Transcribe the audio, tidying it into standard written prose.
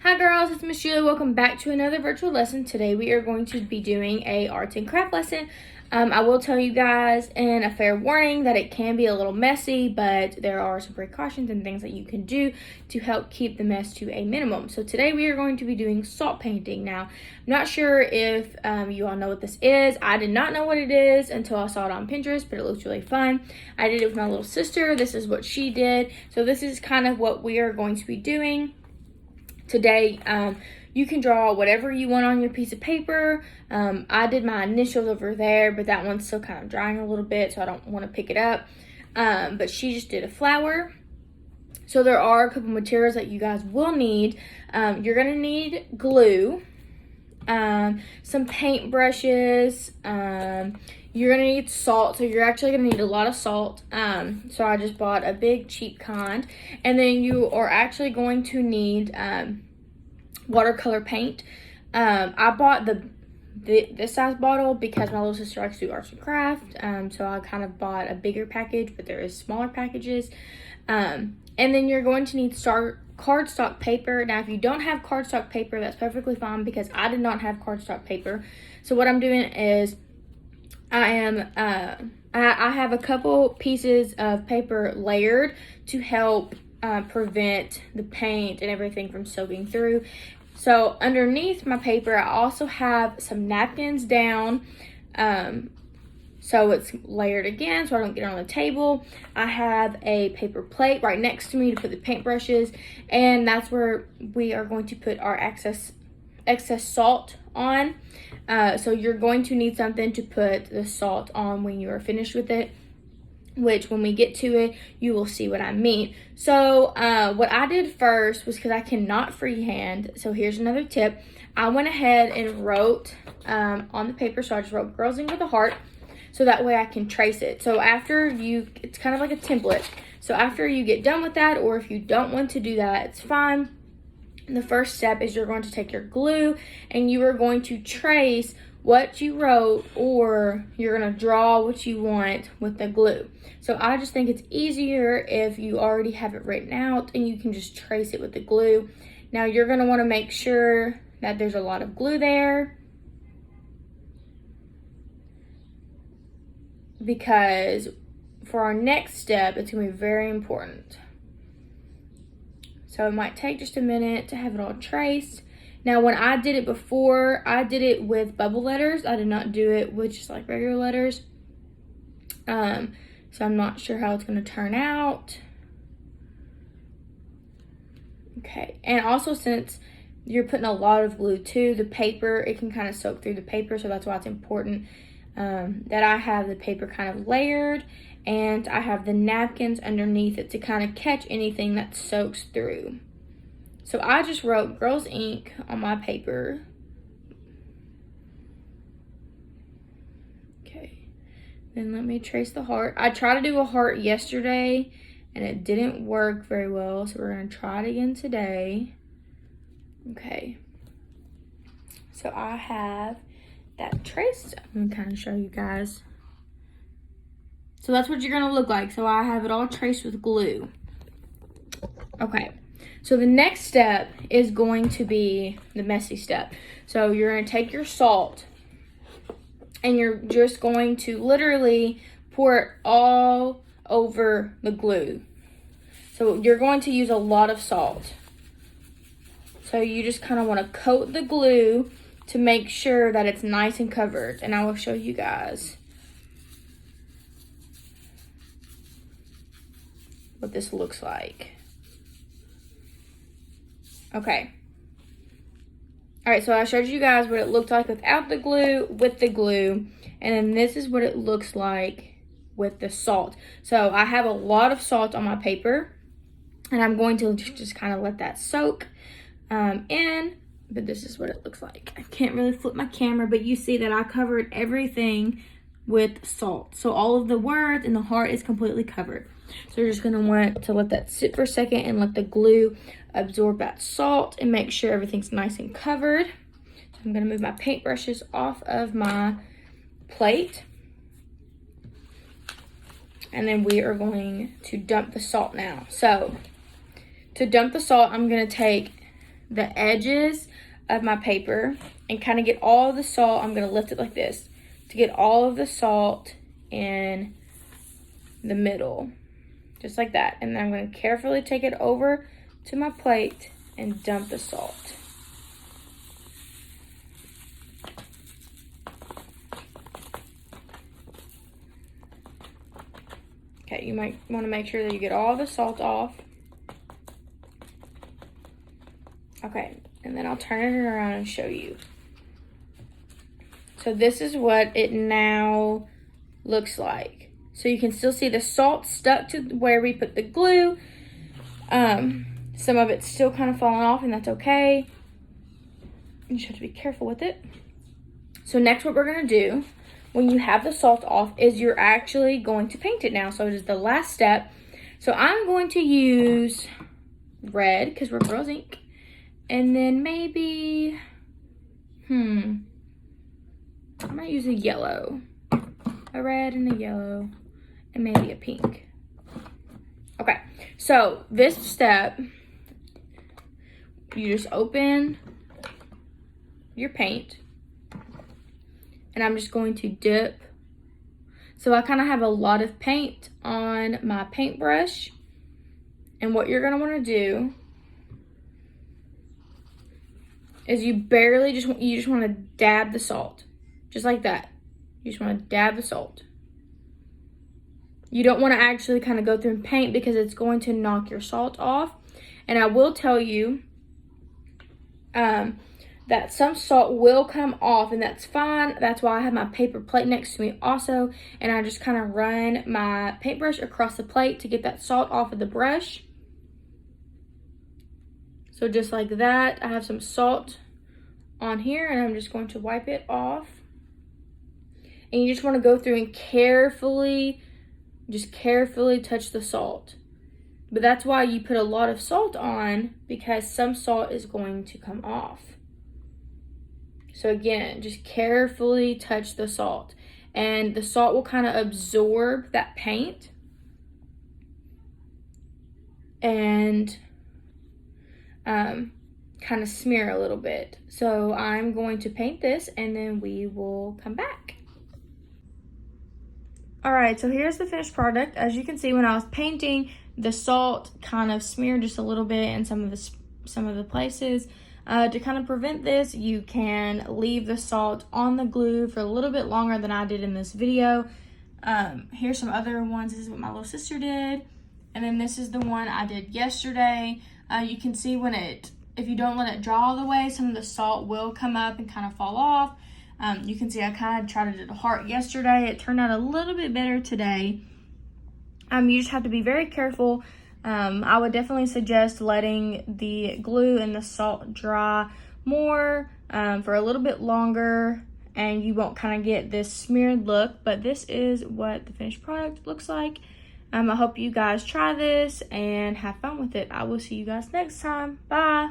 Hi girls, it's Miss Julie. Welcome back to another virtual lesson. Today we are going to be doing a arts and craft lesson. I will tell you guys in a fair warning that it can be a little messy, but there are some precautions and things that you can do to help keep the mess to a minimum. So today we are going to be doing salt painting. Now, I'm not sure if you all know what this is. I did not know what it is until I saw it on Pinterest, but it looks really fun. I did it with my little sister. This is what she did. So this is kind of what we are going to be doing today. You can draw whatever you want on your piece of paper. I did my initials over there, but that one's still kind of drying a little bit, so I don't want to pick it up. But she just did a flower. So there are a couple materials that you guys will need. You're going to need glue, some paint brushes, you're going to need salt. So you're actually going to need a lot of salt. So I just bought a big cheap kind. And then you are actually going to need watercolor paint. I bought this size bottle because my little sister likes to do arts and craft. So I kind of bought a bigger package, but there is smaller packages. And then you're going to need cardstock paper. Now, if you don't have cardstock paper, that's perfectly fine because I did not have cardstock paper. So what I'm doing is I have a couple pieces of paper layered to help prevent the paint and everything from soaking through. So underneath my paper, I also have some napkins down, so it's layered again so I don't get it on the table. I have a paper plate right next to me to put the paintbrushes, and that's where we are going to put our excess salt on. So you're going to need something to put the salt on when you are finished with it, which when we get to it, you will see what I mean. So what I did first was, because I cannot freehand, so here's another tip. I went ahead and wrote on the paper, so I just wrote Girls Ink with a heart, so that way I can trace it. So it's kind of like a template. So after you get done with that, or if you don't want to do that, it's fine. The first step is you're going to take your glue and you are going to trace what you wrote, or you're going to draw what you want with the glue. So I just think it's easier if you already have it written out and you can just trace it with the glue. Now you're going to want to make sure that there's a lot of glue there, because for our next step, it's going to be very important. So it might take just a minute to have it all traced. Now, when I did it before, I did it with bubble letters. I did not do it with just like regular letters. So I'm not sure how it's going to turn out. Okay, and also since you're putting a lot of glue to the paper, it can kind of soak through the paper, so that's why it's important that I have the paper kind of layered, and I have the napkins underneath it to kind of catch anything that soaks through. So I just wrote Girls Ink on my paper. Okay, then let me trace the heart. I tried to do a heart yesterday and it didn't work very well, so we're gonna try it again today. Okay, so I have that traced. I'm gonna kind of show you guys. So that's what you're gonna look like. So I have it all traced with glue. Okay, so the next step is going to be the messy step. So you're gonna take your salt and you're just going to literally pour it all over the glue. So you're going to use a lot of salt. So you just kind of want to coat the glue to make sure that it's nice and covered. And I will show you guys what this looks like. Okay. All right, so I showed you guys what it looked like without the glue, with the glue, and then this is what it looks like with the salt. So I have a lot of salt on my paper, and I'm going to just kind of let that soak in, but this is what it looks like. I can't really flip my camera, but you see that I covered everything with salt. So all of the words and the heart is completely covered. So you're just gonna want to let that sit for a second and let the glue absorb that salt and make sure everything's nice and covered. So I'm gonna move my paintbrushes off of my plate. And then we are going to dump the salt now. So to dump the salt, I'm gonna take the edges of my paper and kind of get all of the salt. I'm going to lift it like this to get all of the salt in the middle, just like that. And then I'm going to carefully take it over to my plate and dump the salt. Okay, you might want to make sure that you get all the salt off. Okay, and then I'll turn it around and show you. So this is what it now looks like. So you can still see the salt stuck to where we put the glue. Some of it's still kind of falling off, and that's okay. You just have to be careful with it. So next, what we're gonna do when you have the salt off is you're actually going to paint it now. So it is the last step. So I'm going to use red because we're girls ink. And then maybe, I might use a yellow. A red and a yellow and maybe a pink. Okay, so this step, you just open your paint. And I'm just going to dip. So I kind of have a lot of paint on my paintbrush. And what you're going to want to do is you just want to dab the salt. Just like that. You just want to dab the salt. You don't want to actually kind of go through and paint because it's going to knock your salt off. And I will tell you that some salt will come off, and that's fine. That's why I have my paper plate next to me also, and I just kind of run my paintbrush across the plate to get that salt off of the brush. So just like that, I have some salt on here, and I'm just going to wipe it off. And you just want to go through and carefully touch the salt. But that's why you put a lot of salt on, because some salt is going to come off. So again, just carefully touch the salt. And the salt will kind of absorb that paint. And kind of smear a little bit. So I'm going to paint this and then we will come back. Alright, so here's the finished product. As you can see, when I was painting, the salt kind of smeared just a little bit in some of the places. To kind of prevent this, you can leave the salt on the glue for a little bit longer than I did in this video. Here's some other ones. This is what my little sister did. And then this is the one I did yesterday. You can see if you don't let it dry all the way, some of the salt will come up and kind of fall off. You can see I kind of tried to do the heart yesterday. It turned out a little bit better today. You just have to be very careful. I would definitely suggest letting the glue and the salt dry more for a little bit longer, and you won't kind of get this smeared look. But this is what the finished product looks like. I hope you guys try this and have fun with it. I will see you guys next time. Bye.